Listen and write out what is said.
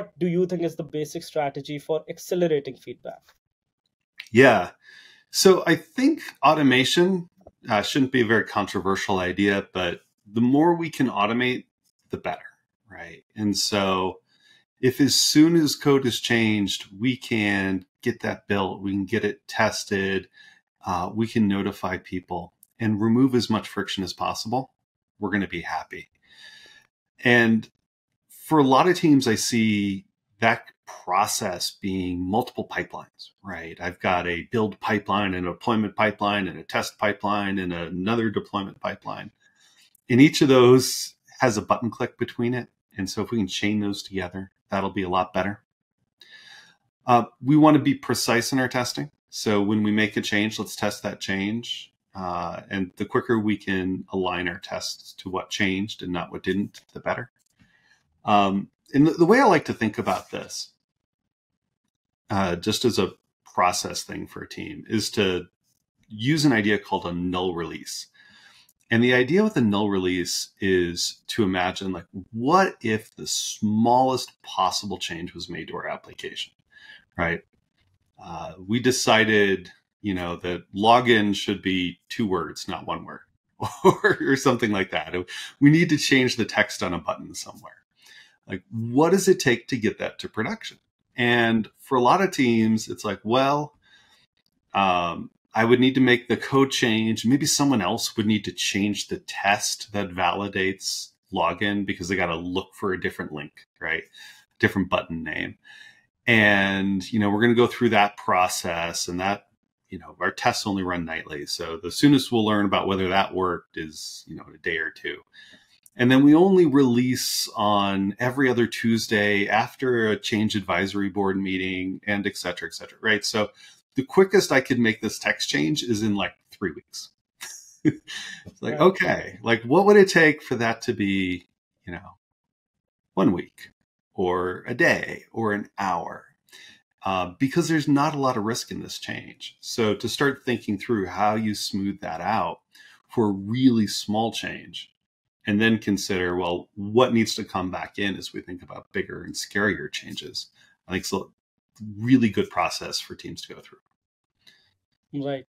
what do you think is the basic strategy for accelerating feedback? Yeah. So I think automation shouldn't be a very controversial idea, but the more we can automate, the better, right? And so if as soon as code is changed, we can get that built, we can get it tested, we can notify people and remove as much friction as possible, we're going to be happy. And for a lot of teams, I see that process being multiple pipelines, right? I've got a build pipeline and a deployment pipeline and a test pipeline and another deployment pipeline. And each of those has a button click between it. And so if we can chain those together, that'll be a lot better. We want to be precise in our testing. So when we make a change, let's test that change. And the quicker we can align our tests to what changed and not what didn't, the better. And the way I like to think about this, just as a process thing for a team, is to use an idea called a null release. And the idea with a null release is to imagine, like, what if the smallest possible change was made to our application, right? We decided, that login should be 2 words, not 1 word, or something like that. We need to change the text on a button somewhere. Like, what does it take to get that to production? And for a lot of teams, it's like, well, I would need to make the code change. Maybe someone else would need to change the test that validates login because they got to look for a different link, right? Different button name. And, we're going to go through that process, and that, our tests only run nightly. So the soonest we'll learn about whether that worked is, a day or 2. And then we only release on every other Tuesday after a change advisory board meeting, and et cetera, right? So the quickest I could make this text change is in like 3 weeks. It's like, okay, like what would it take for that to be, 1 week or a day or an hour? Because there's not a lot of risk in this change. So to start thinking through how you smooth that out for a really small change, and then consider, well, what needs to come back in as we think about bigger and scarier changes. I think it's a really good process for teams to go through. Right.